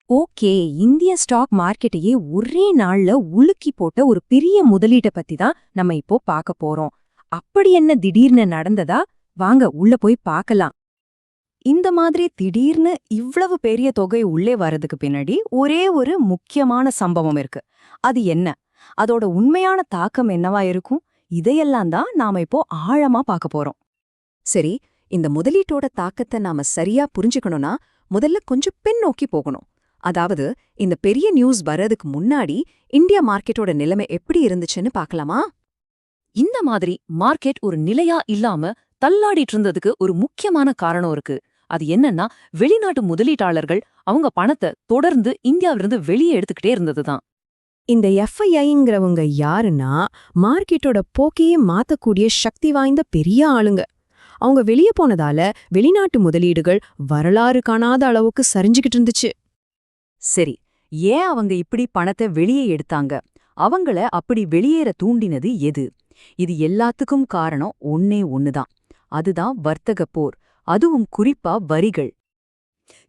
Okay, இந்திய stock மார்க்கெட்டையே ஒரே நாள்ல உலுக்கி போட்ட ஒரு பெரிய முதலீட்டை பத்தி தான் நம்ம இப்போ பார்க்க போறோம். அப்படி என்ன திடீர்னு நடந்ததா? வாங்க உள்ள போய் பார்க்கலாம். இந்த மாதிரி திடீர்னு இவ்வளவு பெரிய தொகை உள்ளே வரதுக்கு பின்னாடி ஒரே ஒரு முக்கியமான சம்பவம் இருக்கு. அது என்ன? அதோட உண்மையான தாக்கம் என்னவா இருக்கும்? இதையெல்லாம் தான் நாம இப்போ ஆழமா பார்க்க போறோம். சரி, இந்த முதலீட்டோட தாக்கத்தை நாம சரியா புரிஞ்சுக்கணும்னா முதல்ல கொஞ்சம் பின்னோக்கி போகணும். அதாவது, இந்த பெரிய நியூஸ் வர்றதுக்கு முன்னாடி இந்தியா மார்க்கெட்டோட நிலைமை எப்படி இருந்துச்சுன்னு பார்க்கலாமா? இந்த மாதிரி மார்க்கெட் ஒரு நிலையா இல்லாம தள்ளாடிட்டு இருந்ததுக்கு ஒரு முக்கியமான காரணம் இருக்கு. அது என்னன்னா, வெளிநாட்டு முதலீட்டாளர்கள் அவங்க பணத்தை தொடர்ந்து இந்தியாவிலிருந்து வெளியே எடுத்துக்கிட்டே இருந்ததுதான். இந்த எஃப்ஐஐங்கிறவங்க யாருன்னா, மார்க்கெட்டோட போக்கையே மாத்தக்கூடிய சக்தி வாய்ந்த பெரிய ஆளுங்க. அவங்க வெளியே போனதால வெளிநாட்டு முதலீடுகள் வரலாறு காணாத அளவுக்கு சரிஞ்சுக்கிட்டு இருந்துச்சு. சரி, ஏன் அவங்க இப்படி பணத்தை வெளியே எடுத்தாங்க? அவங்கள அப்படி வெளியேற தூண்டினது எது? இது எல்லாத்துக்கும் காரணம் ஒன்னே ஒண்ணுதான். அதுதான் வர்த்தக போர், அதுவும் குறிப்பா வரிகள்.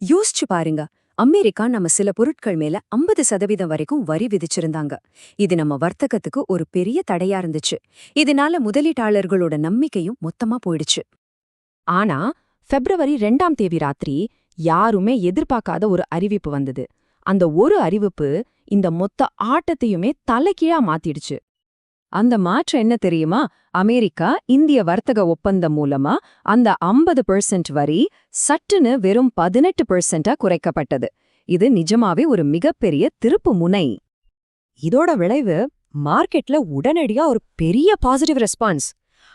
யோசிச்சு பாருங்க, அமெரிக்கா நம்ம சில பொருட்கள் மேல 50% வரைக்கும் வரி விதிச்சிருந்தாங்க. இது நம்ம வர்த்தகத்துக்கு ஒரு பெரிய தடையா இருந்துச்சு. இதனால முதலீட்டாளர்களோட நம்பிக்கையும் மொத்தமா போயிடுச்சு. ஆனா பிப்ரவரி 2ஆம் தேதி ராத்திரி யாருமே எதிர்பார்க்காத ஒரு அறிவிப்பு வந்தது. அந்த ஒரு அறிவிப்பு இந்த மொத்த ஆட்டத்தையுமே தலைகீழா மாத்திடுச்சு. அந்த மாற்றம் என்ன தெரியுமா? அமெரிக்கா இந்திய வர்த்தக ஒப்பந்தம் மூலமா அந்த 50% வரி சட்டுன்னு வெறும் 18% குறைக்கப்பட்டது. இது நிஜமாவே ஒரு மிகப்பெரிய திருப்பு முனை. இதோட விளைவு மார்க்கெட்ல உடனடியா ஒரு பெரிய பாசிட்டிவ் ரெஸ்பான்ஸ்.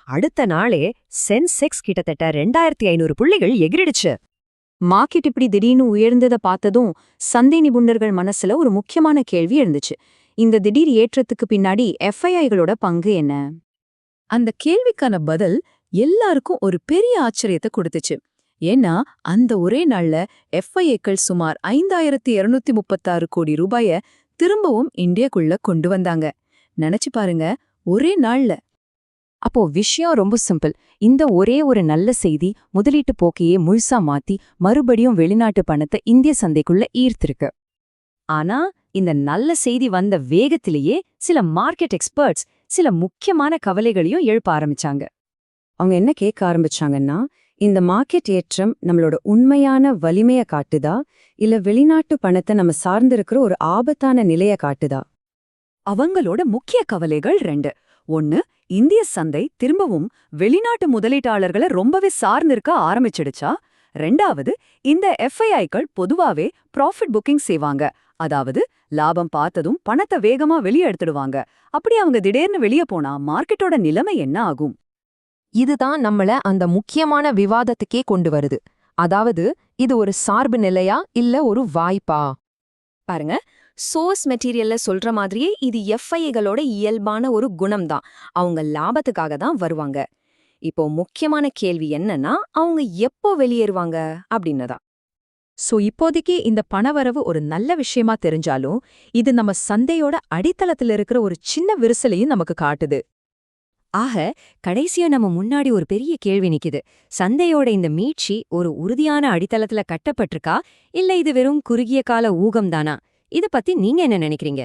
அடுத்த நாளே சென்செக்ஸ் கிட்டத்தட்ட 2500 புள்ளிகள் எகிரிடுச்சு. மார்க்கெட் இப்படி திடீர்னு உயர்ந்ததை பார்த்ததும் சந்தை நிபுணர்கள் மனசுல ஒரு முக்கியமான கேள்வி எழுந்துச்சு. இந்த திடீர் ஏற்றத்துக்கு பின்னாடி எஃப்ஐஐகளோட பங்கு என்ன? அந்த கேள்விக்கான பதில் எல்லாருக்கும் ஒரு பெரிய ஆச்சரியத்தை கொடுத்துச்சு. ஏன்னா அந்த ஒரே நாள்ல எஃப்ஐஏக்கள் சுமார் 5236 கோடி ரூபாய திரும்பவும் இந்தியாக்குள்ள கொண்டு வந்தாங்க. நினைச்சு பாருங்க, ஒரே நாள்ல. அப்போ விஷயம் ரொம்ப சிம்பிள். இந்த ஒரே ஒரு நல்ல செய்தி முதலீட்டு போக்கையே முழுசா மாத்தி மறுபடியும் வெளிநாட்டு பணத்தை இந்திய சந்தைக்குள்ள ஈர்த்திருக்கு. ஆனா இந்த நல்ல செய்தி வந்த வேகத்திலேயே சில மார்க்கெட் எக்ஸ்பர்ட்ஸ் சில முக்கியமான கவலைகளையும் எழுப்ப ஆரம்பிச்சாங்க. அவங்க என்ன கேட்க ஆரம்பிச்சாங்கன்னா, இந்த மார்க்கெட் ஏற்றம் நம்மளோட உண்மையான வலிமைய காட்டுதா, இல்ல வெளிநாட்டு பணத்தை நம்ம சார்ந்திருக்கிற ஒரு ஆபத்தான நிலைய காட்டுதா? அவங்களோட முக்கிய கவலைகள் 2. 1, இந்திய சந்தை திரும்பவும் வெளிநாட்டு முதலீட்டாளர்களை ரொம்பவே சார்ந்திருக்க ஆரம்பிச்சிடுச்சா? 2வது, இந்த எஃப்ஐஐக்கள் பொதுவாவே ப்ராஃபிட் புக்கிங் செய்வாங்க. அதாவது லாபம் பார்த்ததும் பணத்தை வேகமா வெளியே எடுத்துடுவாங்க. அப்படி அவங்க திடீர்னு வெளியே போனா மார்க்கெட்டோட நிலைமை என்ன ஆகும்? இதுதான் நம்மள அந்த முக்கியமான விவாதத்துக்கே கொண்டு வருது. அதாவது, இது ஒரு சார்பு நிலையா இல்ல ஒரு வாய்ப்பா? பாருங்க, சோர்ஸ் மெட்டீரியல்ல சொல்ற மாதிரியே இது எஃப்ஐஐகளோட இயல்பான ஒரு குணம்தான். அவங்க லாபத்துக்காக தான் வருவாங்க. இப்போ முக்கியமான கேள்வி என்னன்னா, அவங்க எப்போ வெளியேறுவாங்க அப்படின்னதா. இப்போதைக்கு இந்த பணவரவு ஒரு நல்ல விஷயமா தெரிஞ்சாலும் இது நம்ம சந்தையோட அடித்தளத்துல இருக்கிற ஒரு சின்ன விரிசலையும் நமக்கு காட்டுது. ஆக கடைசியா நம்ம முன்னாடி ஒரு பெரிய கேள்வி நிக்குது. சந்தையோட இந்த மீட்சி ஒரு உறுதியான அடித்தளத்துல கட்டப்பட்டிருக்கா, இல்ல இது வெறும் குறுகிய கால ஊகம்தானா? இத பத்தி நீங்க என்ன நினைக்கிறீங்க?